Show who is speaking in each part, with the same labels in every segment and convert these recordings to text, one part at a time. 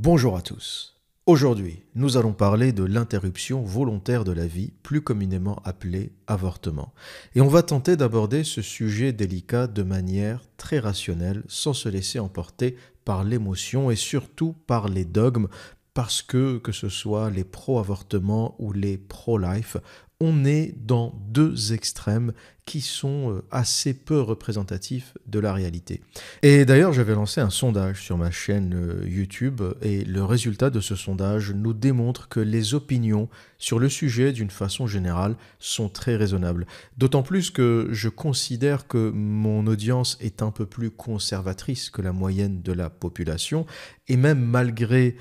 Speaker 1: Bonjour à tous. Aujourd'hui, nous allons parler de l'interruption volontaire de la vie, plus communément appelée avortement. Et on va tenter d'aborder ce sujet délicat de manière très rationnelle, sans se laisser emporter par l'émotion et surtout par les dogmes, parce que ce soit les pro-avortement ou les pro-life, on est dans deux extrêmes qui sont assez peu représentatifs de la réalité. Et d'ailleurs, j'avais lancé un sondage sur ma chaîne YouTube et le résultat de ce sondage nous démontre que les opinions sur le sujet, d'une façon générale, sont très raisonnables. D'autant plus que je considère que mon audience est un peu plus conservatrice que la moyenne de la population et même malgré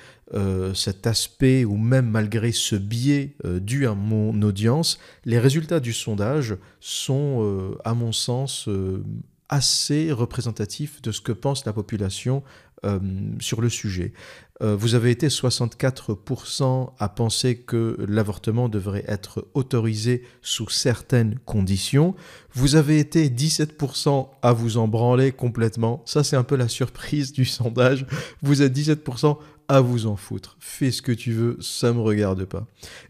Speaker 1: cet aspect ou même malgré ce biais dû à mon audience, les résultats du sondage sont, à mon sens, assez représentatifs de ce que pense la population sur le sujet. Vous avez été 64% à penser que l'avortement devrait être autorisé sous certaines conditions. Vous avez été 17% à vous en branler complètement. Ça, c'est un peu la surprise du sondage. Vous êtes 17% à vous en foutre. Fais ce que tu veux, ça me regarde pas.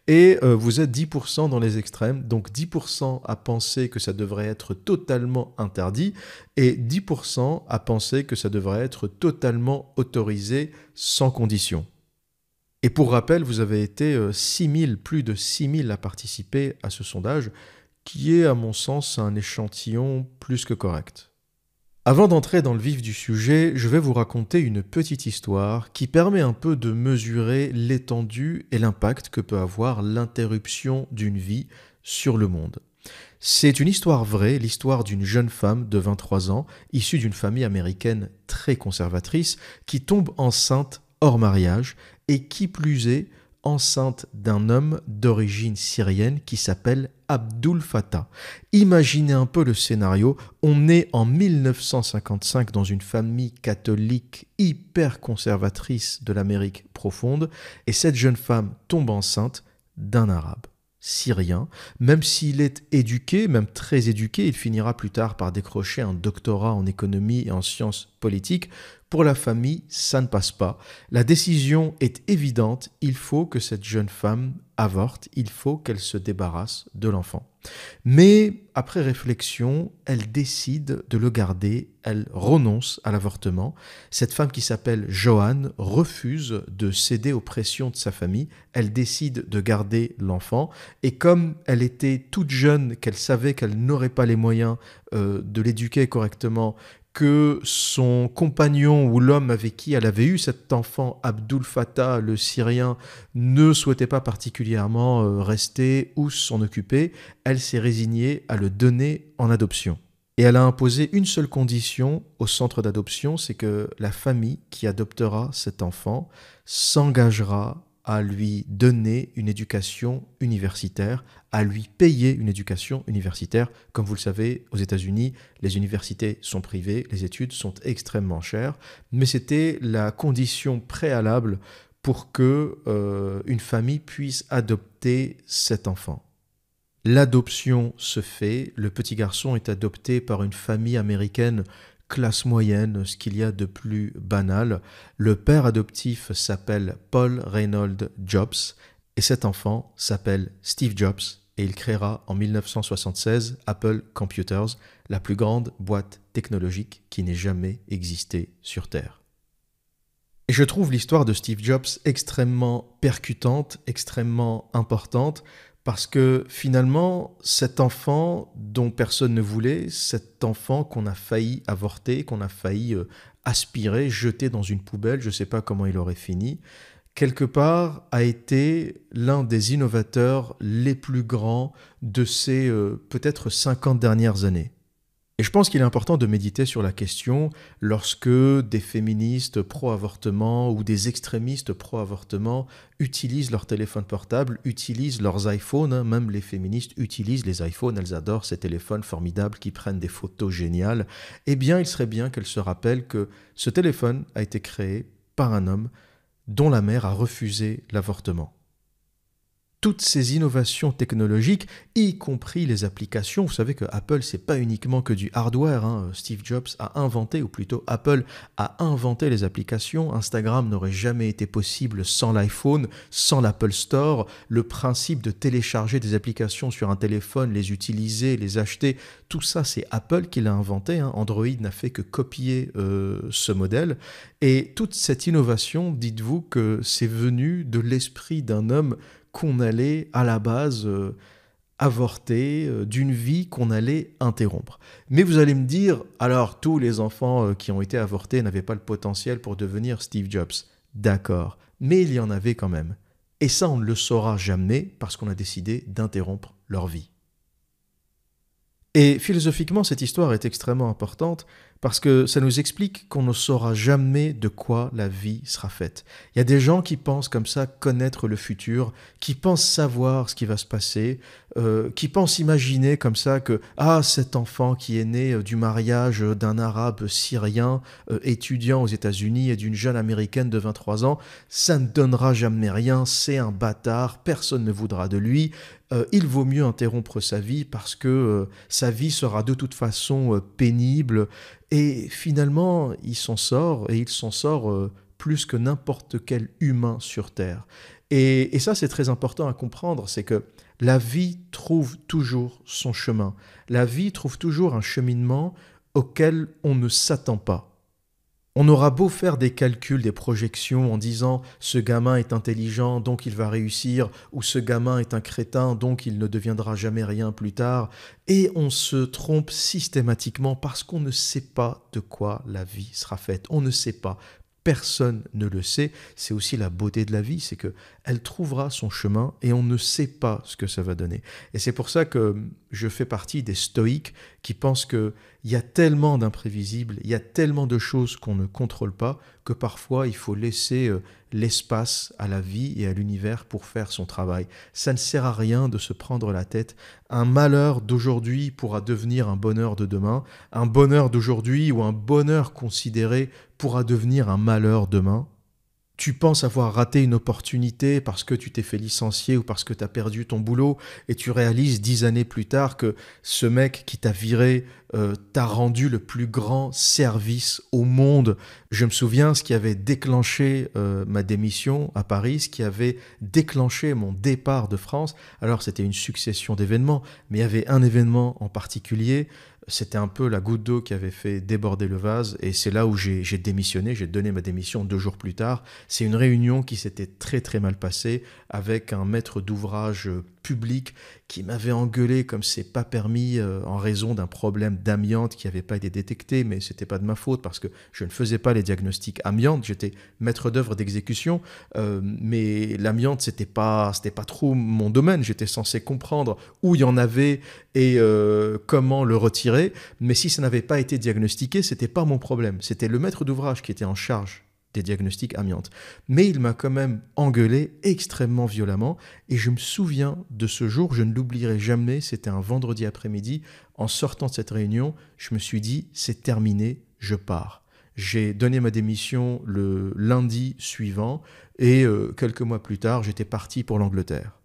Speaker 1: Et vous êtes 10% dans les extrêmes, donc 10% à penser que ça devrait être totalement interdit et 10% à penser que ça devrait être totalement autorisé sans condition. Et pour rappel, vous avez été 6000, plus de 6000 à participer à ce sondage, qui est à mon sens un échantillon plus que correct. Avant d'entrer dans le vif du sujet, je vais vous raconter une petite histoire qui permet un peu de mesurer l'étendue et l'impact que peut avoir l'interruption d'une vie sur le monde. C'est une histoire vraie, l'histoire d'une jeune femme de 23 ans, issue d'une famille américaine très conservatrice, qui tombe enceinte hors mariage et qui plus est, enceinte d'un homme d'origine syrienne qui s'appelle Abdul Fattah. Imaginez un peu le scénario, on est en 1955 dans une famille catholique hyper conservatrice de l'Amérique profonde et cette jeune femme tombe enceinte d'un arabe syrien. Même s'il est éduqué, même très éduqué, il finira plus tard par décrocher un doctorat en économie et en sciences politiques. Pour la famille, ça ne passe pas. La décision est évidente, il faut que cette jeune femme avorte, il faut qu'elle se débarrasse de l'enfant. Mais après réflexion, elle décide de le garder, elle renonce à l'avortement. Cette femme qui s'appelle Joanne refuse de céder aux pressions de sa famille, elle décide de garder l'enfant et comme elle était toute jeune, qu'elle savait qu'elle n'aurait pas les moyens de l'éduquer correctement, que son compagnon ou l'homme avec qui elle avait eu cet enfant, Abdul Fattah, le Syrien, ne souhaitait pas particulièrement rester ou s'en occuper, elle s'est résignée à le donner en adoption. Et elle a imposé une seule condition au centre d'adoption, c'est que la famille qui adoptera cet enfant s'engagera à lui donner une éducation universitaire, à lui payer une éducation universitaire. Comme vous le savez, aux États-Unis, les universités sont privées, les études sont extrêmement chères, mais c'était la condition préalable pour que une famille puisse adopter cet enfant. L'adoption se fait, le petit garçon est adopté par une famille américaine classe moyenne, ce qu'il y a de plus banal. Le père adoptif s'appelle Paul Reynold Jobs et cet enfant s'appelle Steve Jobs et il créera en 1976 Apple Computers, la plus grande boîte technologique qui n'ait jamais existé sur Terre. Et je trouve l'histoire de Steve Jobs extrêmement percutante, extrêmement importante, parce que finalement, cet enfant dont personne ne voulait, cet enfant qu'on a failli avorter, qu'on a failli aspirer, jeter dans une poubelle, je ne sais pas comment il aurait fini, quelque part a été l'un des innovateurs les plus grands de ces peut-être 50 dernières années. Et je pense qu'il est important de méditer sur la question lorsque des féministes pro-avortement ou des extrémistes pro-avortement utilisent leur téléphone portable, utilisent leurs iPhones, même les féministes utilisent les iPhones, elles adorent ces téléphones formidables qui prennent des photos géniales. Eh bien, il serait bien qu'elles se rappellent que ce téléphone a été créé par un homme dont la mère a refusé l'avortement. toutes ces innovations technologiques, y compris les applications. Vous savez que Apple, c'est pas uniquement que du hardware, hein. Steve Jobs a inventé, ou plutôt Apple a inventé les applications. Instagram n'aurait jamais été possible sans l'iPhone, sans l'Apple Store. Le principe de télécharger des applications sur un téléphone, les utiliser, les acheter, tout ça, c'est Apple qui l'a inventé, hein. Android n'a fait que copier ce modèle. Et toute cette innovation, dites-vous que c'est venu de l'esprit d'un homme qu'on allait à la base avorter, d'une vie qu'on allait interrompre. Mais vous allez me dire, alors tous les enfants qui ont été avortés n'avaient pas le potentiel pour devenir Steve Jobs. D'accord, mais il y en avait quand même. Et ça, on ne le saura jamais parce qu'on a décidé d'interrompre leur vie. Et philosophiquement, cette histoire est extrêmement importante parce que ça nous explique qu'on ne saura jamais de quoi la vie sera faite. Il y a des gens qui pensent comme ça connaître le futur, qui pensent savoir ce qui va se passer, qui pensent imaginer comme ça que cet enfant qui est né du mariage d'un arabe syrien étudiant aux États-Unis et d'une jeune américaine de 23 ans, ça ne donnera jamais rien, c'est un bâtard, personne ne voudra de lui. Il vaut mieux interrompre sa vie parce que sa vie sera de toute façon pénible. Et finalement, il s'en sort, et il s'en sort plus que n'importe quel humain sur Terre. Et ça, c'est très important à comprendre, c'est que la vie trouve toujours son chemin. La vie trouve toujours un cheminement auquel on ne s'attend pas. On aura beau faire des calculs, des projections en disant « ce gamin est intelligent, donc il va réussir » ou « ce gamin est un crétin, donc il ne deviendra jamais rien plus tard », et on se trompe systématiquement parce qu'on ne sait pas de quoi la vie sera faite. On ne sait pas. Personne ne le sait. C'est aussi la beauté de la vie, c'est qu'elle trouvera son chemin et on ne sait pas ce que ça va donner. Et c'est pour ça que je fais partie des stoïques qui pensent qu'il y a tellement d'imprévisibles, il y a tellement de choses qu'on ne contrôle pas que parfois il faut laisser l'espace à la vie et à l'univers pour faire son travail. Ça ne sert à rien de se prendre la tête. Un malheur d'aujourd'hui pourra devenir un bonheur de demain. Un bonheur d'aujourd'hui ou un bonheur considéré pourra devenir un malheur demain. Tu penses avoir raté une opportunité parce que tu t'es fait licencier ou parce que tu as perdu ton boulot et tu réalises 10 années plus tard que ce mec qui t'a viré t'a rendu le plus grand service au monde. Je me souviens ce qui avait déclenché ma démission à Paris, ce qui avait déclenché mon départ de France. Alors c'était une succession d'événements, mais il y avait un événement en particulier. C'était un peu la goutte d'eau qui avait fait déborder le vase et c'est là où j'ai démissionné, j'ai donné ma démission 2 jours plus tard. C'est une réunion qui s'était très très mal passée avec un maître d'ouvrage public qui m'avait engueulé comme c'est pas permis en raison d'un problème d'amiante qui n'avait pas été détecté, mais c'était pas de ma faute parce que je ne faisais pas les diagnostics amiante, j'étais maître d'œuvre d'exécution, mais l'amiante c'était pas trop mon domaine, j'étais censé comprendre où il y en avait et comment le retirer, mais si ça n'avait pas été diagnostiqué, c'était pas mon problème, c'était le maître d'ouvrage qui était en charge des diagnostics amiante. Mais il m'a quand même engueulé extrêmement violemment et je me souviens de ce jour, je ne l'oublierai jamais, c'était un vendredi après-midi, en sortant de cette réunion, je me suis dit c'est terminé, je pars. J'ai donné ma démission le lundi suivant et quelques mois plus tard, j'étais parti pour l'Angleterre.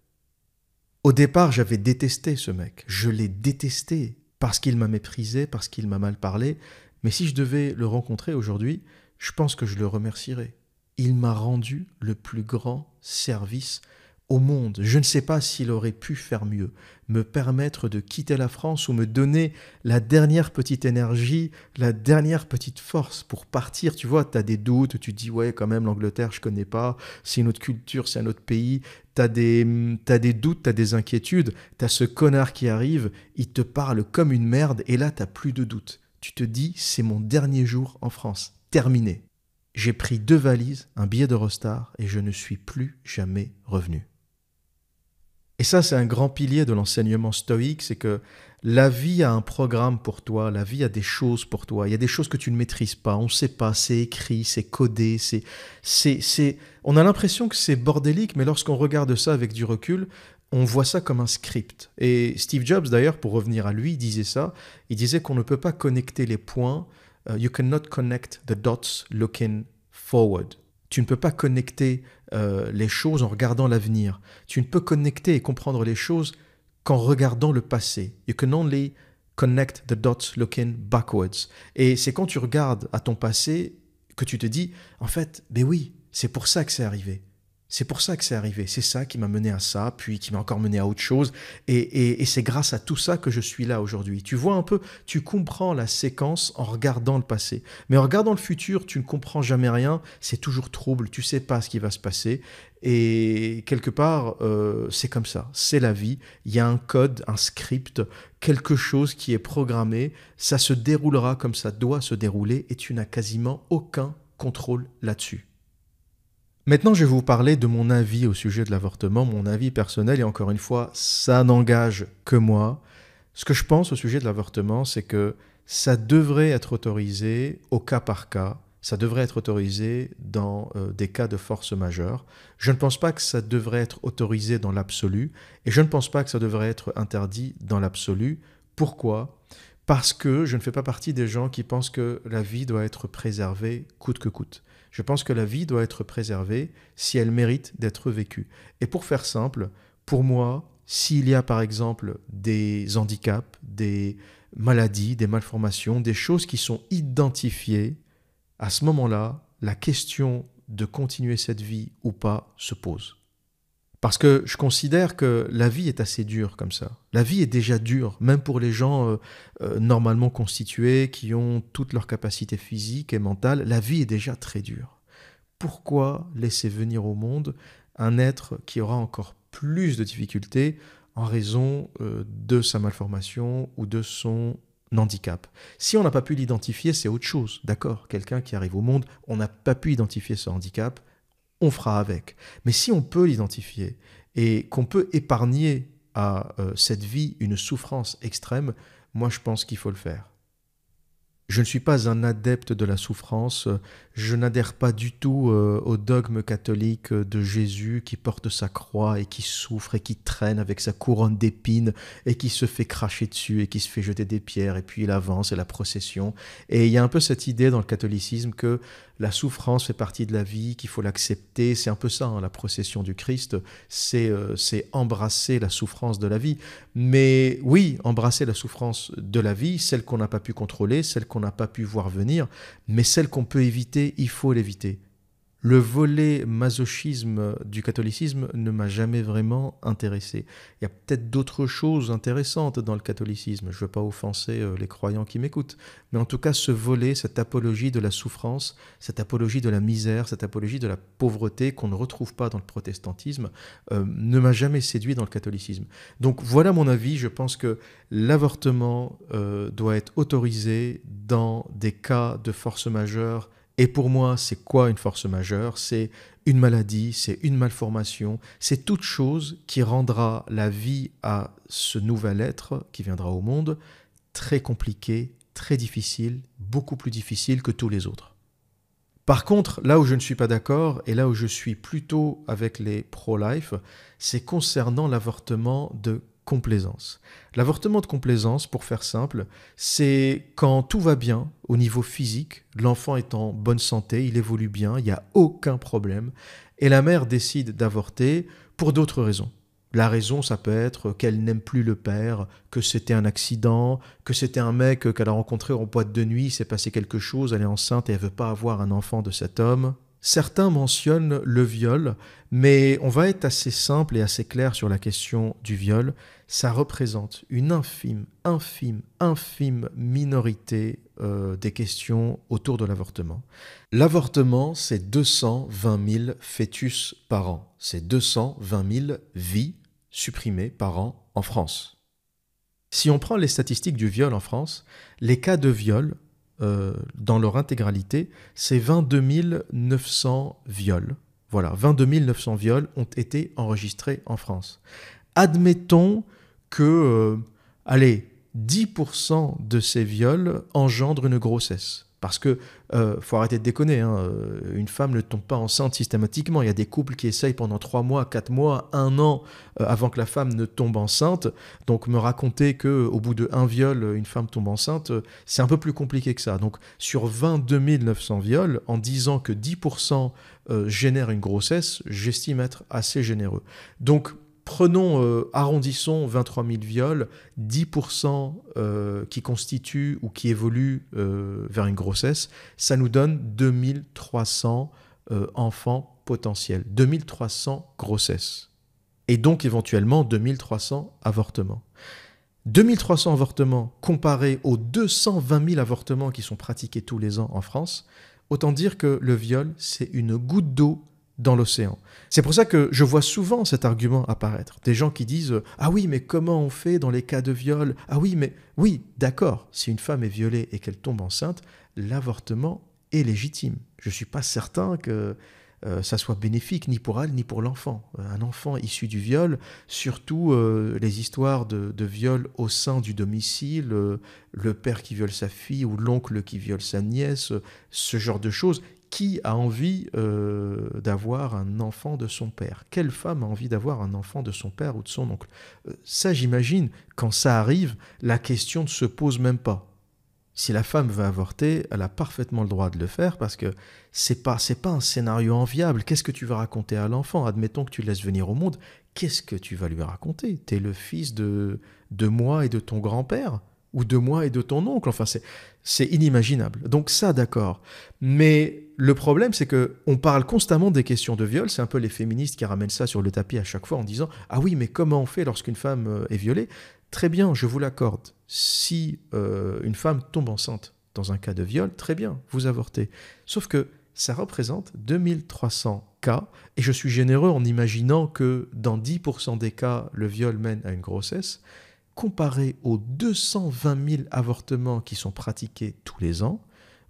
Speaker 1: Au départ, j'avais détesté ce mec, je l'ai détesté parce qu'il m'a méprisé, parce qu'il m'a mal parlé, mais si je devais le rencontrer aujourd'hui, je pense que je le remercierai. Il m'a rendu le plus grand service au monde. Je ne sais pas s'il aurait pu faire mieux, me permettre de quitter la France ou me donner la dernière petite énergie, la dernière petite force pour partir. Tu vois, tu as des doutes, tu te dis ouais quand même l'Angleterre je connais pas, c'est une autre culture, c'est un autre pays. T'as des doutes, t'as des inquiétudes, t'as ce connard qui arrive, il te parle comme une merde et là t'as plus de doutes. Tu te dis c'est mon dernier jour en France. Terminé. J'ai pris 2 valises, un billet d'Eurostar et je ne suis plus jamais revenu. Et ça, c'est un grand pilier de l'enseignement stoïque, c'est que la vie a un programme pour toi, la vie a des choses pour toi. Il y a des choses que tu ne maîtrises pas, on ne sait pas, c'est écrit, c'est codé, on a l'impression que c'est bordélique, mais lorsqu'on regarde ça avec du recul, on voit ça comme un script. Et Steve Jobs, d'ailleurs, pour revenir à lui, il disait ça, il disait qu'on ne peut pas connecter les points. You cannot connect the dots looking forward. Tu ne peux pas connecter les choses en regardant l'avenir. Tu ne peux connecter et comprendre les choses qu'en regardant le passé. You can only connect the dots looking backwards. Et c'est quand tu regardes à ton passé que tu te dis, en fait, ben oui, c'est pour ça que c'est arrivé. C'est pour ça que c'est arrivé. C'est ça qui m'a mené à ça, puis qui m'a encore mené à autre chose. Et c'est grâce à tout ça que je suis là aujourd'hui. Tu vois un peu, tu comprends la séquence en regardant le passé. Mais en regardant le futur, tu ne comprends jamais rien. C'est toujours trouble. Tu sais pas ce qui va se passer. Et quelque part, c'est comme ça. C'est la vie. Il y a un code, un script, quelque chose qui est programmé. Ça se déroulera comme ça doit se dérouler et tu n'as quasiment aucun contrôle là-dessus. Maintenant, je vais vous parler de mon avis au sujet de l'avortement, mon avis personnel, et encore une fois, ça n'engage que moi. Ce que je pense au sujet de l'avortement, c'est que ça devrait être autorisé au cas par cas, ça devrait être autorisé dans des cas de force majeure. Je ne pense pas que ça devrait être autorisé dans l'absolu, et je ne pense pas que ça devrait être interdit dans l'absolu. Pourquoi ? Parce que je ne fais pas partie des gens qui pensent que la vie doit être préservée coûte que coûte. Je pense que la vie doit être préservée si elle mérite d'être vécue. Et pour faire simple, pour moi, s'il y a par exemple des handicaps, des maladies, des malformations, des choses qui sont identifiées, à ce moment-là, la question de continuer cette vie ou pas se pose. Parce que je considère que la vie est assez dure comme ça. La vie est déjà dure, même pour les gens normalement constitués, qui ont toutes leurs capacités physiques et mentales. La vie est déjà très dure. Pourquoi laisser venir au monde un être qui aura encore plus de difficultés en raison de sa malformation ou de son handicap? Si on n'a pas pu l'identifier, c'est autre chose. D'accord, quelqu'un qui arrive au monde, on n'a pas pu identifier ce handicap, on fera avec. Mais si on peut l'identifier et qu'on peut épargner à cette vie une souffrance extrême, moi je pense qu'il faut le faire. Je ne suis pas un adepte de la souffrance, je n'adhère pas du tout au dogme catholique de Jésus qui porte sa croix et qui souffre et qui traîne avec sa couronne d'épines et qui se fait cracher dessus et qui se fait jeter des pierres et puis il avance et la procession. Et il y a un peu cette idée dans le catholicisme que la souffrance fait partie de la vie, qu'il faut l'accepter. C'est un peu ça, hein, la procession du Christ, c'est embrasser la souffrance de la vie. Mais oui, embrasser la souffrance de la vie, celle qu'on n'a pas pu contrôler, celle qu'on n'a pas pu voir venir, mais celle qu'on peut éviter, il faut l'éviter. Le volet masochisme du catholicisme ne m'a jamais vraiment intéressé. Il y a peut-être d'autres choses intéressantes dans le catholicisme. Je ne veux pas offenser les croyants qui m'écoutent. Mais en tout cas, ce volet, cette apologie de la souffrance, cette apologie de la misère, cette apologie de la pauvreté qu'on ne retrouve pas dans le protestantisme, ne m'a jamais séduit dans le catholicisme. Donc voilà mon avis. Je pense que l'avortement doit être autorisé dans des cas de force majeure. Et pour moi, c'est quoi une force majeure? C'est une maladie, c'est une malformation, c'est toute chose qui rendra la vie à ce nouvel être qui viendra au monde très compliquée, très difficile, beaucoup plus difficile que tous les autres. Par contre, là où je ne suis pas d'accord, et là où je suis plutôt avec les pro-life, c'est concernant l'avortement de complaisance. L'avortement de complaisance, pour faire simple, c'est quand tout va bien au niveau physique, l'enfant est en bonne santé, il évolue bien, il n'y a aucun problème, et la mère décide d'avorter pour d'autres raisons. La raison, ça peut être qu'elle n'aime plus le père, que c'était un accident, que c'était un mec qu'elle a rencontré en boîte de nuit, il s'est passé quelque chose, elle est enceinte et elle ne veut pas avoir un enfant de cet homme. Certains mentionnent le viol, mais on va être assez simple et assez clair sur la question du viol. Ça représente une infime minorité des questions autour de l'avortement. L'avortement, c'est 220 000 fœtus par an. C'est 220 000 vies supprimées par an en France. Si on prend les statistiques du viol en France, les cas de viol, dans leur intégralité, c'est 22 900 viols. Voilà, 22 900 viols ont été enregistrés en France. Admettons que, 10% de ces viols engendrent une grossesse. Parce que, faut arrêter de déconner, hein, une femme ne tombe pas enceinte systématiquement. Il y a des couples qui essayent pendant 3 mois, 4 mois, 1 an avant que la femme ne tombe enceinte. Donc me raconter qu'au bout de 1 viol, une femme tombe enceinte, c'est un peu plus compliqué que ça. Donc sur 22 900 viols, en disant que 10% génèrent une grossesse, j'estime être assez généreux. Donc arrondissons 23 000 viols, 10% qui constituent ou qui évoluent vers une grossesse, ça nous donne 2300 enfants potentiels, 2300 grossesses. Et donc éventuellement 2300 avortements. 2300 avortements comparés aux 220 000 avortements qui sont pratiqués tous les ans en France, autant dire que le viol, c'est une goutte d'eau dans l'océan. C'est pour ça que je vois souvent cet argument apparaître. Des gens qui disent « Ah oui, mais comment on fait dans les cas de viol ? Ah oui, mais... » Oui, d'accord, si une femme est violée et qu'elle tombe enceinte, l'avortement est légitime. Je ne suis pas certain que ça soit bénéfique ni pour elle ni pour l'enfant. Un enfant issu du viol, surtout les histoires de viol au sein du domicile, le père qui viole sa fille ou l'oncle qui viole sa nièce, ce genre de choses. Qui a envie d'avoir un enfant de son père ? Quelle femme a envie d'avoir un enfant de son père ou de son oncle ? Ça, j'imagine, quand ça arrive, la question ne se pose même pas. Si la femme veut avorter, elle a parfaitement le droit de le faire parce que c'est pas un scénario enviable. Qu'est-ce que tu vas raconter à l'enfant ? Admettons que tu le laisses venir au monde. Qu'est-ce que tu vas lui raconter ? T'es le fils de moi et de ton grand-père ? Ou de moi et de ton oncle. Enfin, c'est inimaginable. Donc ça, d'accord. Mais le problème, c'est qu'on parle constamment des questions de viol. C'est un peu les féministes qui ramènent ça sur le tapis à chaque fois en disant « Ah oui, mais comment on fait lorsqu'une femme est violée ?» Très bien, je vous l'accorde. Si une femme tombe enceinte dans un cas de viol, très bien, vous avortez. Sauf que ça représente 2300 cas, et je suis généreux en imaginant que dans 10% des cas, le viol mène à une grossesse. Comparé aux 220 000 avortements qui sont pratiqués tous les ans,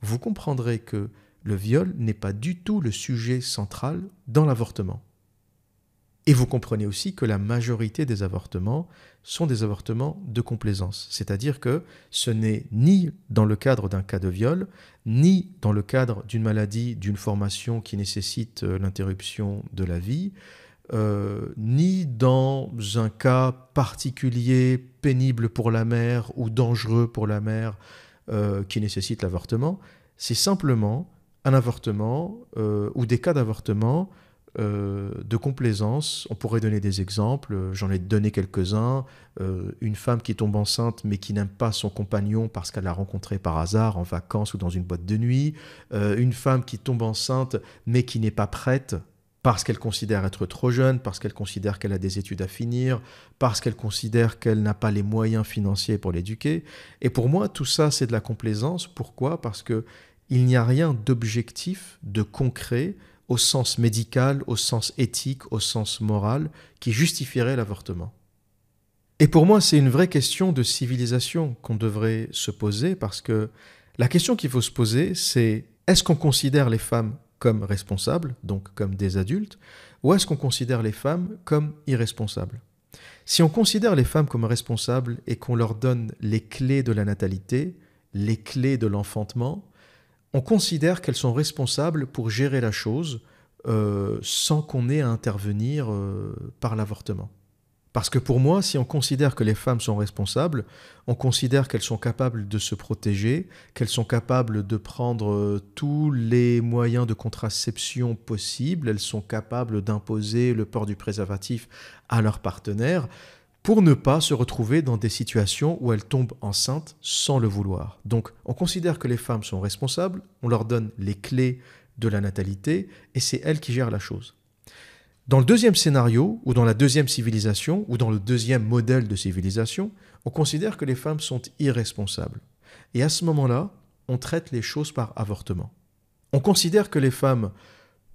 Speaker 1: vous comprendrez que le viol n'est pas du tout le sujet central dans l'avortement. Et vous comprenez aussi que la majorité des avortements sont des avortements de complaisance. C'est-à-dire que ce n'est ni dans le cadre d'un cas de viol, ni dans le cadre d'une maladie, d'une formation qui nécessite l'interruption de la vie, ni dans un cas particulier, pénible pour la mère ou dangereux pour la mère qui nécessite l'avortement. C'est simplement un avortement ou des cas d'avortement de complaisance. On pourrait donner des exemples, j'en ai donné quelques-uns. Une femme qui tombe enceinte mais qui n'aime pas son compagnon parce qu'elle l'a rencontré par hasard en vacances ou dans une boîte de nuit. Une femme qui tombe enceinte mais qui n'est pas prête parce qu'elle considère être trop jeune, parce qu'elle considère qu'elle a des études à finir, parce qu'elle considère qu'elle n'a pas les moyens financiers pour l'éduquer. Et pour moi, tout ça, c'est de la complaisance. Pourquoi ? Parce qu'il n'y a rien d'objectif, de concret, au sens médical, au sens éthique, au sens moral, qui justifierait l'avortement. Et pour moi, c'est une vraie question de civilisation qu'on devrait se poser, parce que la question qu'il faut se poser, c'est est-ce qu'on considère les femmes comme responsables, donc comme des adultes, ou est-ce qu'on considère les femmes comme irresponsables ? Si on considère les femmes comme responsables et qu'on leur donne les clés de la natalité, les clés de l'enfantement, on considère qu'elles sont responsables pour gérer la chose sans qu'on ait à intervenir par l'avortement. Parce que pour moi, si on considère que les femmes sont responsables, on considère qu'elles sont capables de se protéger, qu'elles sont capables de prendre tous les moyens de contraception possibles, elles sont capables d'imposer le port du préservatif à leur partenaire pour ne pas se retrouver dans des situations où elles tombent enceintes sans le vouloir. Donc, on considère que les femmes sont responsables, on leur donne les clés de la natalité et c'est elles qui gèrent la chose. Dans le deuxième scénario, ou dans la deuxième civilisation, ou dans le deuxième modèle de civilisation, on considère que les femmes sont irresponsables. Et à ce moment-là, on traite les choses par avortement. On considère que les femmes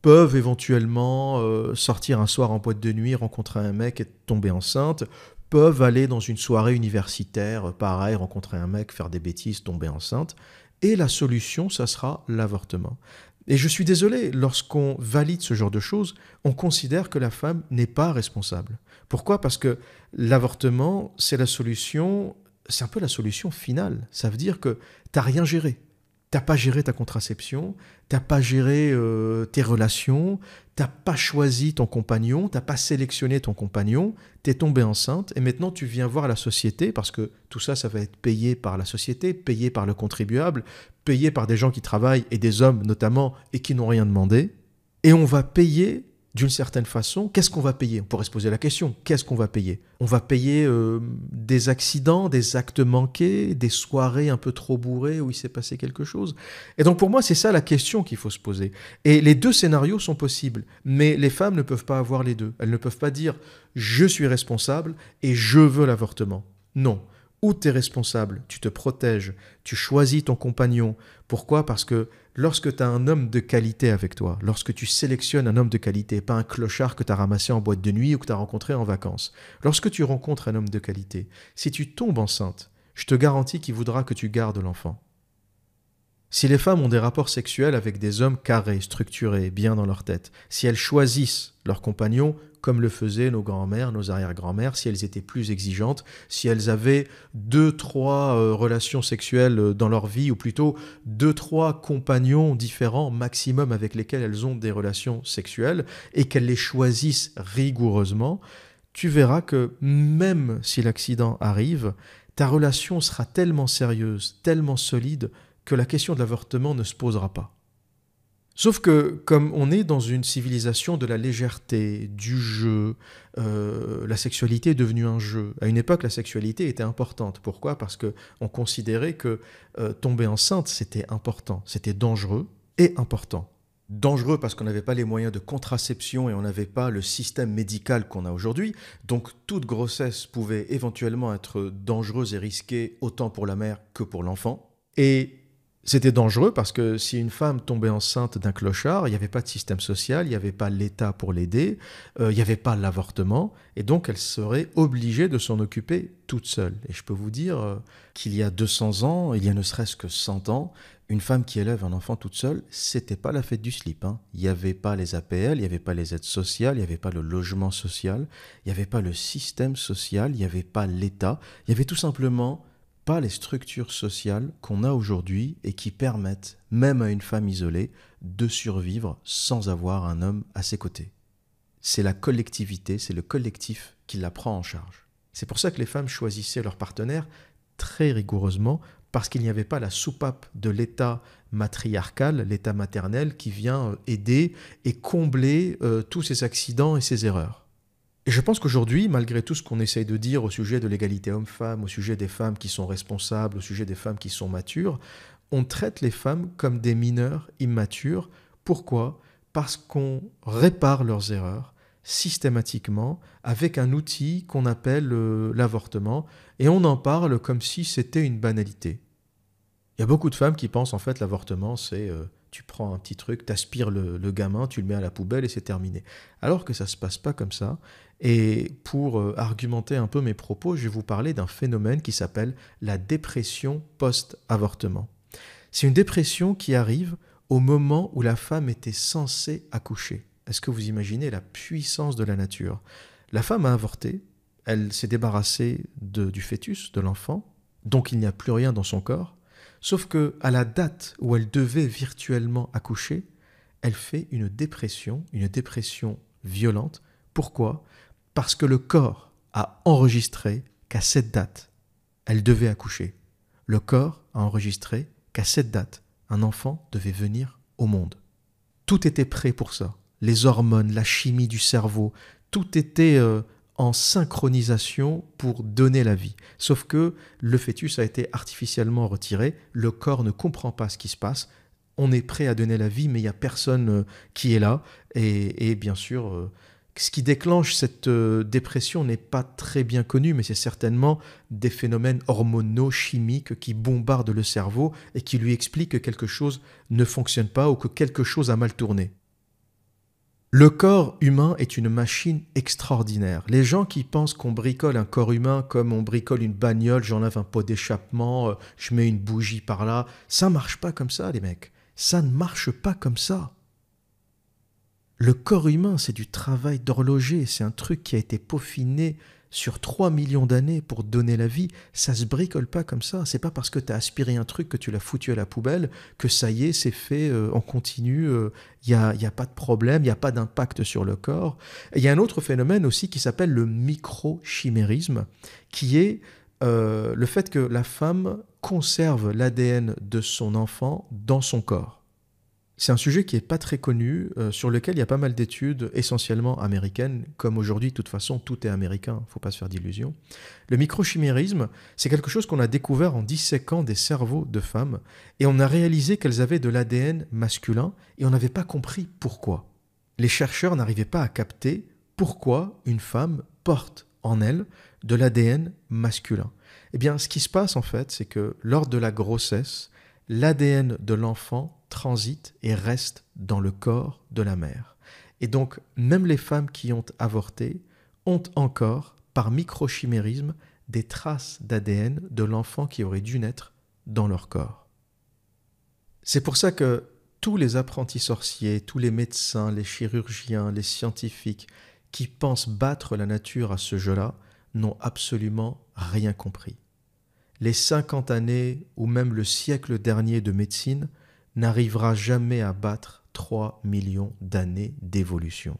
Speaker 1: peuvent éventuellement sortir un soir en boîte de nuit, rencontrer un mec et tomber enceinte, peuvent aller dans une soirée universitaire, pareil, rencontrer un mec, faire des bêtises, tomber enceinte, et la solution, ça sera l'avortement. Et je suis désolé, lorsqu'on valide ce genre de choses, on considère que la femme n'est pas responsable. Pourquoi ? Parce que l'avortement, c'est la solution, c'est un peu la solution finale. Ça veut dire que tu n'as rien géré. T'as pas géré ta contraception, t'as pas géré tes relations, t'as pas choisi ton compagnon, t'as pas sélectionné ton compagnon, t'es tombée enceinte et maintenant tu viens voir la société parce que tout ça, ça va être payé par la société, payé par le contribuable, payé par des gens qui travaillent et des hommes notamment et qui n'ont rien demandé. Et on va payer d'une certaine façon. Qu'est-ce qu'on va payer? On pourrait se poser la question, qu'est-ce qu'on va payer? On va payer des accidents, des actes manqués, des soirées un peu trop bourrées où il s'est passé quelque chose. Et donc pour moi, c'est ça la question qu'il faut se poser. Et les deux scénarios sont possibles, mais les femmes ne peuvent pas avoir les deux. Elles ne peuvent pas dire « je suis responsable et je veux l'avortement ». Non. Ou tu es responsable, tu te protèges, tu choisis ton compagnon. Pourquoi? Parce que lorsque tu as un homme de qualité avec toi, lorsque tu sélectionnes un homme de qualité, pas un clochard que tu as ramassé en boîte de nuit ou que tu as rencontré en vacances, lorsque tu rencontres un homme de qualité, si tu tombes enceinte, je te garantis qu'il voudra que tu gardes l'enfant. Si les femmes ont des rapports sexuels avec des hommes carrés, structurés, bien dans leur tête, si elles choisissent leur compagnon comme le faisaient nos grands-mères, nos arrière-grand-mères, si elles étaient plus exigeantes, si elles avaient 2-3 relations sexuelles dans leur vie, ou plutôt 2-3 compagnons différents maximum avec lesquels elles ont des relations sexuelles, et qu'elles les choisissent rigoureusement, tu verras que même si l'accident arrive, ta relation sera tellement sérieuse, tellement solide, que la question de l'avortement ne se posera pas. Sauf que, comme on est dans une civilisation de la légèreté, du jeu, la sexualité est devenue un jeu. À une époque, la sexualité était importante. Pourquoi? Parce qu'on considérait que tomber enceinte, c'était important, c'était dangereux et important. Dangereux parce qu'on n'avait pas les moyens de contraception et on n'avait pas le système médical qu'on a aujourd'hui. Donc toute grossesse pouvait éventuellement être dangereuse et risquée autant pour la mère que pour l'enfant. Et c'était dangereux parce que si une femme tombait enceinte d'un clochard, il n'y avait pas de système social, il n'y avait pas l'État pour l'aider, il n'y avait pas l'avortement, et donc elle serait obligée de s'en occuper toute seule. Et je peux vous dire qu'il y a 200 ans, il y a ne serait-ce que 100 ans, une femme qui élève un enfant toute seule, c'était pas la fête du slip. Il n'y avait pas les APL, il n'y avait pas les aides sociales, il n'y avait pas le logement social, il n'y avait pas le système social, il n'y avait pas l'État, il y avait tout simplement pas les structures sociales qu'on a aujourd'hui et qui permettent, même à une femme isolée, de survivre sans avoir un homme à ses côtés. C'est la collectivité, c'est le collectif qui la prend en charge. C'est pour ça que les femmes choisissaient leur partenaire très rigoureusement, parce qu'il n'y avait pas la soupape de l'état matriarcal, l'état maternel, qui vient aider et combler tous ces accidents et ces erreurs. Et je pense qu'aujourd'hui, malgré tout ce qu'on essaye de dire au sujet de l'égalité homme-femme, au sujet des femmes qui sont responsables, au sujet des femmes qui sont matures, on traite les femmes comme des mineurs immatures. Pourquoi? Parce qu'on répare leurs erreurs systématiquement avec un outil qu'on appelle l'avortement, et on en parle comme si c'était une banalité. Il y a beaucoup de femmes qui pensent en fait l'avortement, c'est tu prends un petit truc, t'aspires le gamin, tu le mets à la poubelle et c'est terminé. Alors que ça ne se passe pas comme ça. Et pour argumenter un peu mes propos, je vais vous parler d'un phénomène qui s'appelle la dépression post-avortement. C'est une dépression qui arrive au moment où la femme était censée accoucher. Est-ce que vous imaginez la puissance de la nature? La femme a avorté, elle s'est débarrassée du fœtus, de l'enfant, donc il n'y a plus rien dans son corps. Sauf qu'à la date où elle devait virtuellement accoucher, elle fait une dépression violente. Pourquoi? Parce que le corps a enregistré qu'à cette date, elle devait accoucher. Le corps a enregistré qu'à cette date, un enfant devait venir au monde. Tout était prêt pour ça. Les hormones, la chimie du cerveau, tout était en synchronisation pour donner la vie. Sauf que le fœtus a été artificiellement retiré, le corps ne comprend pas ce qui se passe, on est prêt à donner la vie, mais il n'y a personne qui est là. Et bien sûr, ce qui déclenche cette dépression n'est pas très bien connu, mais c'est certainement des phénomènes hormonaux, chimiques qui bombardent le cerveau et qui lui expliquent que quelque chose ne fonctionne pas ou que quelque chose a mal tourné. Le corps humain est une machine extraordinaire. Les gens qui pensent qu'on bricole un corps humain comme on bricole une bagnole, j'enlève un pot d'échappement, je mets une bougie par là, ça ne marche pas comme ça, les mecs. Ça ne marche pas comme ça. Le corps humain, c'est du travail d'horloger, c'est un truc qui a été peaufiné sur 3 millions d'années pour donner la vie, ça se bricole pas comme ça. C'est pas parce que tu as aspiré un truc que tu l'as foutu à la poubelle que ça y est, c'est fait, on continue, y a pas de problème, il n'y a pas d'impact sur le corps. Il y a un autre phénomène aussi qui s'appelle le microchimérisme, qui est le fait que la femme conserve l'ADN de son enfant dans son corps. C'est un sujet qui n'est pas très connu, sur lequel il y a pas mal d'études, essentiellement américaines, comme aujourd'hui, de toute façon, tout est américain, il ne faut pas se faire d'illusions. Le microchimérisme, c'est quelque chose qu'on a découvert en disséquant des cerveaux de femmes, et on a réalisé qu'elles avaient de l'ADN masculin, et on n'avait pas compris pourquoi. Les chercheurs n'arrivaient pas à capter pourquoi une femme porte en elle de l'ADN masculin. Eh bien, ce qui se passe en fait, c'est que lors de la grossesse, l'ADN de l'enfant transite et reste dans le corps de la mère. Et donc, même les femmes qui ont avorté ont encore, par microchimérisme, des traces d'ADN de l'enfant qui aurait dû naître dans leur corps. C'est pour ça que tous les apprentis sorciers, tous les médecins, les chirurgiens, les scientifiques qui pensent battre la nature à ce jeu-là n'ont absolument rien compris. Les 50 années ou même le siècle dernier de médecine n'arrivera jamais à battre 3 millions d'années d'évolution.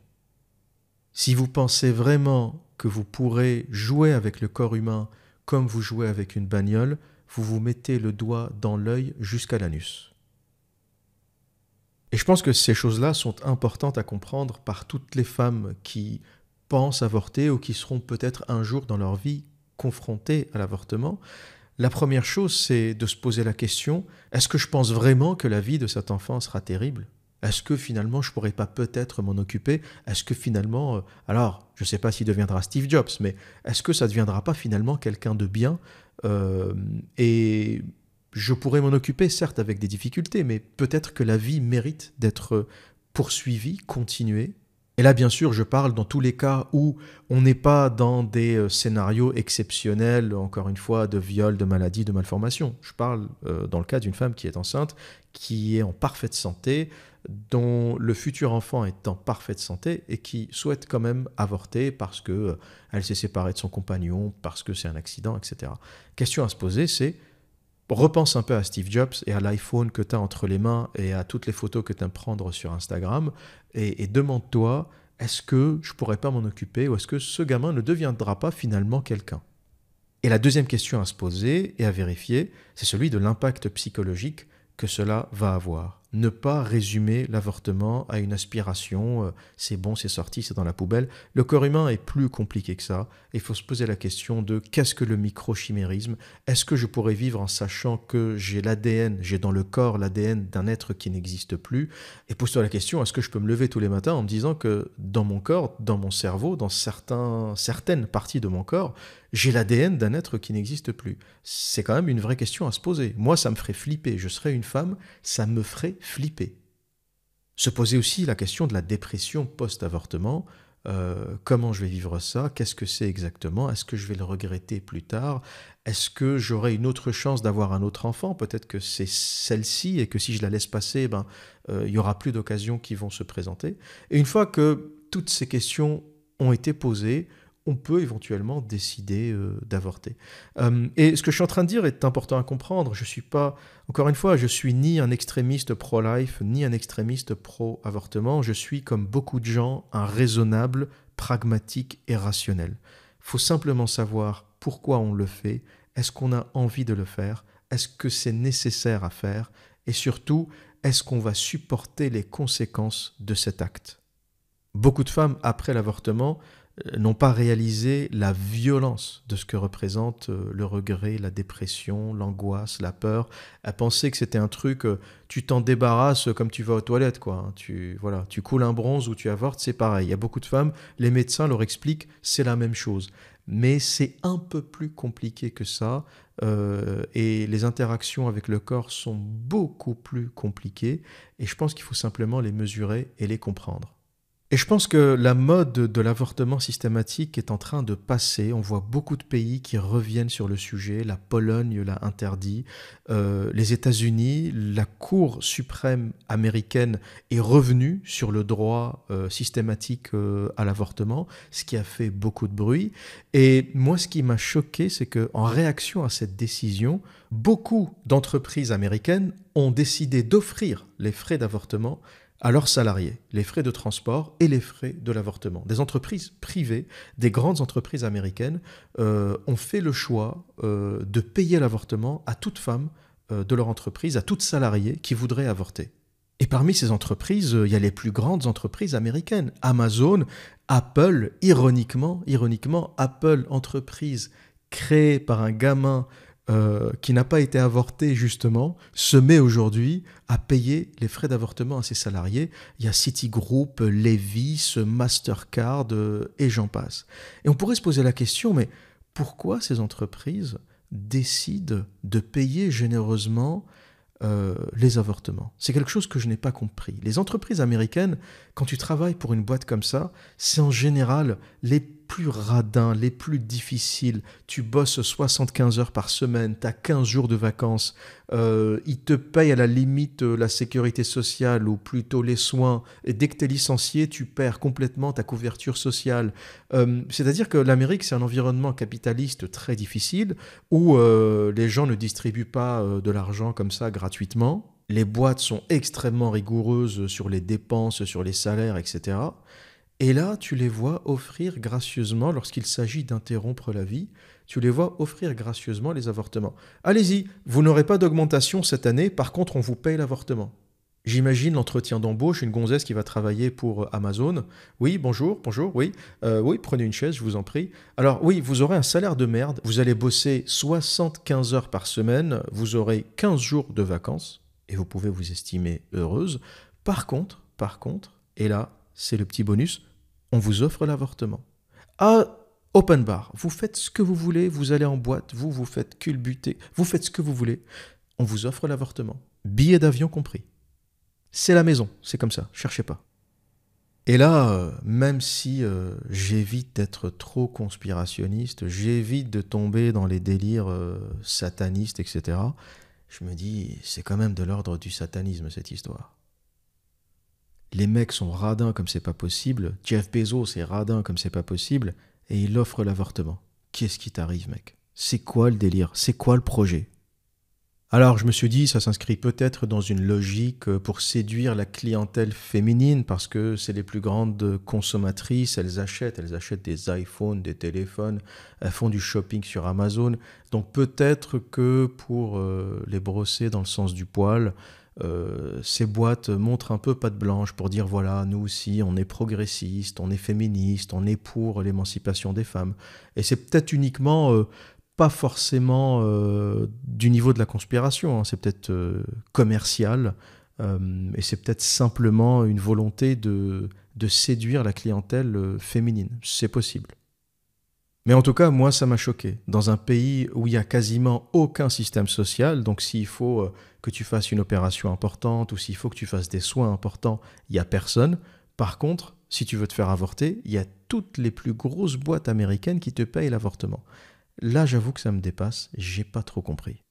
Speaker 1: Si vous pensez vraiment que vous pourrez jouer avec le corps humain comme vous jouez avec une bagnole, vous vous mettez le doigt dans l'œil jusqu'à l'anus. Et je pense que ces choses-là sont importantes à comprendre par toutes les femmes qui pensent avorter ou qui seront peut-être un jour dans leur vie confrontées à l'avortement. La première chose, c'est de se poser la question, est-ce que je pense vraiment que la vie de cet enfant sera terrible ? Est-ce que finalement je ne pourrais pas peut-être m'en occuper ? Est-ce que finalement, alors je ne sais pas s'il deviendra Steve Jobs, mais est-ce que ça ne deviendra pas finalement quelqu'un de bien ? Et je pourrais m'en occuper, certes avec des difficultés, mais peut-être que la vie mérite d'être poursuivie, continuée. Et là, bien sûr, je parle dans tous les cas où on n'est pas dans des scénarios exceptionnels, encore une fois, de viol, de maladie, de malformation. Je parle dans le cas d'une femme qui est enceinte, qui est en parfaite santé, dont le futur enfant est en parfaite santé et qui souhaite quand même avorter parce qu'elle s'est séparée de son compagnon, parce que c'est un accident, etc. Question à se poser, c'est repense un peu à Steve Jobs et à l'iPhone que tu as entre les mains et à toutes les photos que tu aimes prendre sur Instagram et demande-toi, est-ce que je ne pourrais pas m'en occuper ou est-ce que ce gamin ne deviendra pas finalement quelqu'un ? Et la deuxième question à se poser et à vérifier, c'est celui de l'impact psychologique que cela va avoir. Ne pas résumer l'avortement à une aspiration, c'est bon, c'est sorti, c'est dans la poubelle. Le corps humain est plus compliqué que ça. Il faut se poser la question de qu'est-ce que le microchimérisme ? Est-ce que je pourrais vivre en sachant que j'ai l'ADN, j'ai dans le corps l'ADN d'un être qui n'existe plus ? Et pose-toi la question, est-ce que je peux me lever tous les matins en me disant que dans mon corps, dans mon cerveau, dans certaines parties de mon corps, j'ai l'ADN d'un être qui n'existe plus ? C'est quand même une vraie question à se poser. Moi, ça me ferait flipper. Je serais une femme, ça me ferait flipper. Se poser aussi la question de la dépression post-avortement. Comment je vais vivre ça ? Qu'est-ce que c'est exactement ? Est-ce que je vais le regretter plus tard ? Est-ce que j'aurai une autre chance d'avoir un autre enfant ? Peut-être que c'est celle-ci et que si je la laisse passer, il y aura plus d'occasions qui vont se présenter. Et une fois que toutes ces questions ont été posées, on peut éventuellement décider d'avorter. Et ce que je suis en train de dire est important à comprendre. Je suis pas, encore une fois, je suis ni un extrémiste pro-life, ni un extrémiste pro-avortement. Je suis, comme beaucoup de gens, un raisonnable, pragmatique et rationnel. Il faut simplement savoir pourquoi on le fait. Est-ce qu'on a envie de le faire ? Est-ce que c'est nécessaire à faire ? Et surtout, est-ce qu'on va supporter les conséquences de cet acte ? Beaucoup de femmes, après l'avortement, n'ont pas réalisé la violence de ce que représente le regret, la dépression, l'angoisse, la peur. Elles pensaient que c'était un truc, tu t'en débarrasses comme tu vas aux toilettes, quoi. Tu coules un bronze ou tu avortes, c'est pareil. Il y a beaucoup de femmes, les médecins leur expliquent, c'est la même chose. Mais c'est un peu plus compliqué que ça, et les interactions avec le corps sont beaucoup plus compliquées, et je pense qu'il faut simplement les mesurer et les comprendre. Et je pense que la mode de l'avortement systématique est en train de passer. On voit beaucoup de pays qui reviennent sur le sujet. La Pologne l'a interdit. Les États-Unis, la Cour suprême américaine est revenue sur le droit systématique à l'avortement, ce qui a fait beaucoup de bruit. Et moi, ce qui m'a choqué, c'est qu'en réaction à cette décision, beaucoup d'entreprises américaines ont décidé d'offrir les frais d'avortement à leurs salariés, les frais de transport et les frais de l'avortement. Des entreprises privées, des grandes entreprises américaines ont fait le choix de payer l'avortement à toute femme de leur entreprise, à toute salariée qui voudrait avorter. Et parmi ces entreprises, il y a les plus grandes entreprises américaines. Amazon, Apple, ironiquement, Apple, entreprise créée par un gamin qui n'a pas été avorté justement, se met aujourd'hui à payer les frais d'avortement à ses salariés. Il y a Citigroup, Levi's, Mastercard et j'en passe. Et on pourrait se poser la question, mais pourquoi ces entreprises décident de payer généreusement les avortements? C'est quelque chose que je n'ai pas compris. Les entreprises américaines, quand tu travailles pour une boîte comme ça, c'est en général les plus radins, les plus difficiles. Tu bosses 75 heures par semaine, tu as 15 jours de vacances, ils te payent à la limite la sécurité sociale ou plutôt les soins, et dès que tu es licencié, tu perds complètement ta couverture sociale. C'est-à-dire que l'Amérique, c'est un environnement capitaliste très difficile où les gens ne distribuent pas de l'argent comme ça gratuitement. Les boîtes sont extrêmement rigoureuses sur les dépenses, sur les salaires, etc. Et là, tu les vois offrir gracieusement, lorsqu'il s'agit d'interrompre la vie, tu les vois offrir gracieusement les avortements. Allez-y, vous n'aurez pas d'augmentation cette année, par contre, on vous paye l'avortement. J'imagine l'entretien d'embauche, une gonzesse qui va travailler pour Amazon. Oui, bonjour, oui. Oui, prenez une chaise, je vous en prie. Alors oui, vous aurez un salaire de merde, vous allez bosser 75 heures par semaine, vous aurez 15 jours de vacances, et vous pouvez vous estimer heureuse. Par contre, et là, c'est le petit bonus, on vous offre l'avortement. Ah, open bar, vous faites ce que vous voulez, vous allez en boîte, vous faites culbuter, vous faites ce que vous voulez, on vous offre l'avortement. Billet d'avion compris. C'est la maison, c'est comme ça, cherchez pas. Et là, même si j'évite d'être trop conspirationniste, j'évite de tomber dans les délires satanistes, etc., je me dis, c'est quand même de l'ordre du satanisme cette histoire. Les mecs sont radins comme c'est pas possible, Jeff Bezos est radin comme c'est pas possible, et il offre l'avortement. Qu'est-ce qui t'arrive, mec? C'est quoi le délire? C'est quoi le projet? Alors je me suis dit, ça s'inscrit peut-être dans une logique pour séduire la clientèle féminine, parce que c'est les plus grandes consommatrices, elles achètent des iPhones, des téléphones, elles font du shopping sur Amazon, donc peut-être que pour les brosser dans le sens du poil, ces boîtes montrent un peu patte blanche pour dire voilà, nous aussi on est progressiste, on est féministe, on est pour l'émancipation des femmes. Et c'est peut-être uniquement pas forcément du niveau de la conspiration, hein, c'est peut-être commercial et c'est peut-être simplement une volonté de séduire la clientèle féminine. C'est possible. Mais en tout cas, moi, ça m'a choqué. Dans un pays où il n'y a quasiment aucun système social, donc s'il faut que tu fasses une opération importante ou s'il faut que tu fasses des soins importants, il n'y a personne. Par contre, si tu veux te faire avorter, il y a toutes les plus grosses boîtes américaines qui te payent l'avortement. Là, j'avoue que ça me dépasse, j'ai pas trop compris.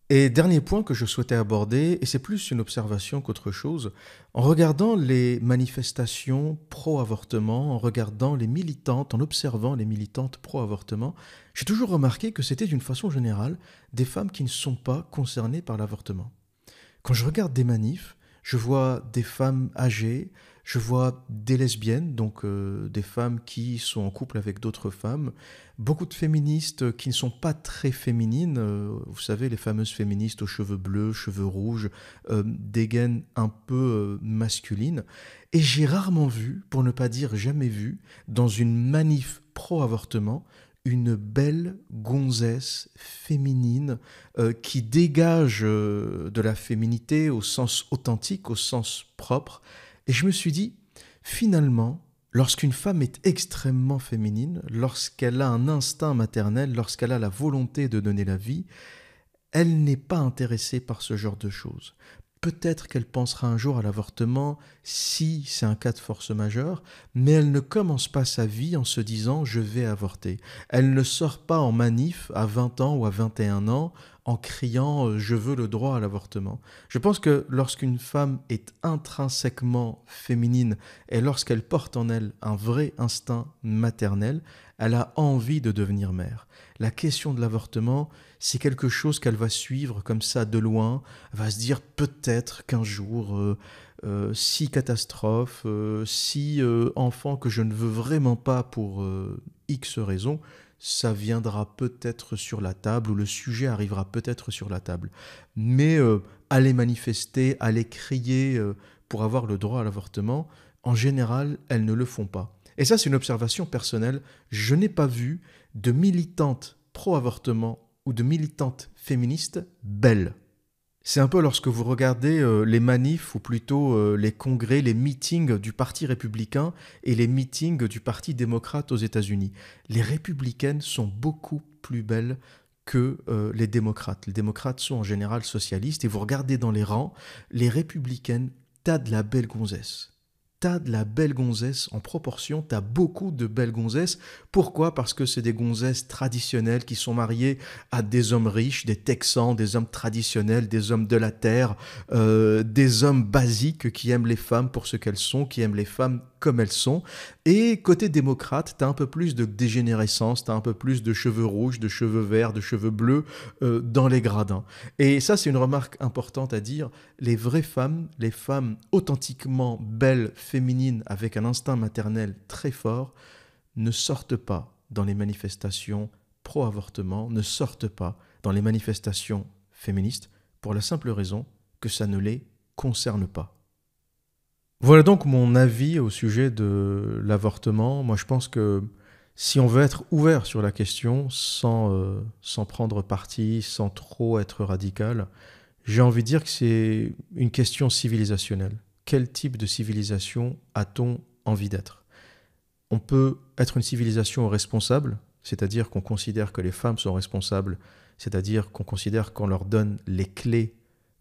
Speaker 1: Et dernier point que je souhaitais aborder, et c'est plus une observation qu'autre chose, en regardant les manifestations pro-avortement, en regardant les militantes, en observant les militantes pro-avortement, j'ai toujours remarqué que c'était d'une façon générale des femmes qui ne sont pas concernées par l'avortement. Quand je regarde des manifs, je vois des femmes âgées, je vois des lesbiennes, donc des femmes qui sont en couple avec d'autres femmes, beaucoup de féministes qui ne sont pas très féminines, vous savez, les fameuses féministes aux cheveux bleus, cheveux rouges, des gaines un peu masculines. Et j'ai rarement vu, pour ne pas dire jamais vu, dans une manif pro-avortement, une belle gonzesse féminine qui dégage de la féminité au sens authentique, au sens propre. Et je me suis dit, finalement, lorsqu'une femme est extrêmement féminine, lorsqu'elle a un instinct maternel, lorsqu'elle a la volonté de donner la vie, elle n'est pas intéressée par ce genre de choses. peut-être qu'elle pensera un jour à l'avortement si c'est un cas de force majeure, mais elle ne commence pas sa vie en se disant « je vais avorter ». Elle ne sort pas en manif à 20 ans ou à 21 ans en criant « je veux le droit à l'avortement ». Je pense que lorsqu'une femme est intrinsèquement féminine et lorsqu'elle porte en elle un vrai instinct maternel, elle a envie de devenir mère. La question de l'avortement, c'est quelque chose qu'elle va suivre comme ça de loin, elle va se dire peut-être qu'un jour, si catastrophe, si enfant que je ne veux vraiment pas pour X raisons, ça viendra peut-être sur la table ou le sujet arrivera peut-être sur la table. Mais aller manifester, aller crier pour avoir le droit à l'avortement, en général, elles ne le font pas. Et ça, c'est une observation personnelle. Je n'ai pas vu de militantes pro-avortement ou de militantes féministes belles. C'est un peu lorsque vous regardez les manifs, ou plutôt les congrès, les meetings du Parti républicain et les meetings du Parti démocrate aux États-Unis. Les républicaines sont beaucoup plus belles que les démocrates. Les démocrates sont en général socialistes, et vous regardez dans les rangs, les républicaines, t'as de la belle gonzesse. T'as de la belle gonzesse en proportion, t'as beaucoup de belles gonzesses. Pourquoi ? Parce que c'est des gonzesses traditionnelles qui sont mariées à des hommes riches, des Texans, des hommes traditionnels, des hommes de la terre, des hommes basiques qui aiment les femmes pour ce qu'elles sont, qui aiment les femmes comme elles sont. Et côté démocrate, t'as un peu plus de dégénérescence, t'as un peu plus de cheveux rouges, de cheveux verts, de cheveux bleus dans les gradins. Et ça, c'est une remarque importante à dire. Les vraies femmes, les femmes authentiquement belles, féminines, avec un instinct maternel très fort, ne sortent pas dans les manifestations pro-avortement, ne sortent pas dans les manifestations féministes, pour la simple raison que ça ne les concerne pas. Voilà donc mon avis au sujet de l'avortement. Moi, je pense que si on veut être ouvert sur la question, sans prendre parti, sans trop être radical, j'ai envie de dire que c'est une question civilisationnelle. Quel type de civilisation a-t-on envie d'être ? On peut être une civilisation responsable, c'est-à-dire qu'on considère que les femmes sont responsables, c'est-à-dire qu'on considère qu'on leur donne les clés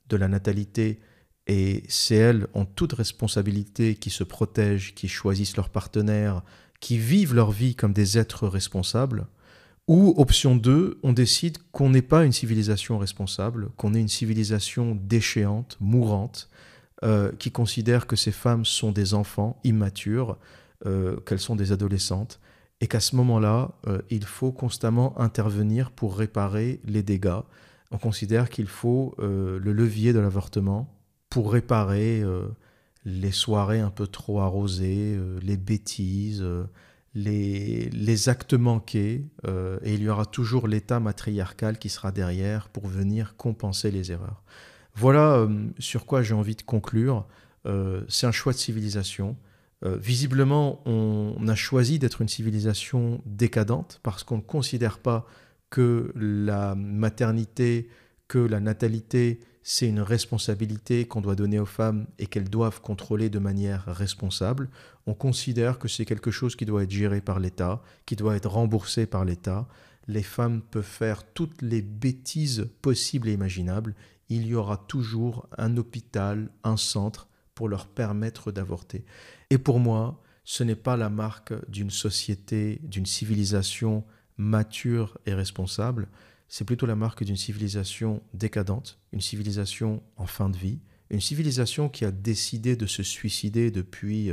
Speaker 1: de la natalité, et c'est elles en toute responsabilité qui se protègent, qui choisissent leurs partenaires, qui vivent leur vie comme des êtres responsables. Ou, option 2, on décide qu'on n'est pas une civilisation responsable, qu'on est une civilisation déchéante, mourante, qui considère que ces femmes sont des enfants immatures, qu'elles sont des adolescentes, et qu'à ce moment-là, il faut constamment intervenir pour réparer les dégâts. On considère qu'il faut le levier de l'avortement pour réparer les soirées un peu trop arrosées, les bêtises, les actes manqués, et il y aura toujours l'État matriarcal qui sera derrière pour venir compenser les erreurs. Voilà sur quoi j'ai envie de conclure. C'est un choix de civilisation. Visiblement, on a choisi d'être une civilisation décadente parce qu'on ne considère pas que la maternité, que la natalité, c'est une responsabilité qu'on doit donner aux femmes et qu'elles doivent contrôler de manière responsable. On considère que c'est quelque chose qui doit être géré par l'État, qui doit être remboursé par l'État. Les femmes peuvent faire toutes les bêtises possibles et imaginables. Il y aura toujours un hôpital, un centre pour leur permettre d'avorter. Et pour moi, ce n'est pas la marque d'une société, d'une civilisation mature et responsable. C'est plutôt la marque d'une civilisation décadente, une civilisation en fin de vie, une civilisation qui a décidé de se suicider depuis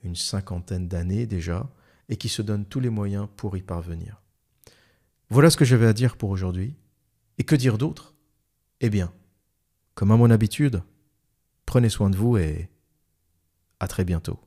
Speaker 1: une 50aine d'années déjà, et qui se donne tous les moyens pour y parvenir. Voilà ce que j'avais à dire pour aujourd'hui. Et que dire d'autre ? Eh bien, comme à mon habitude, prenez soin de vous et à très bientôt.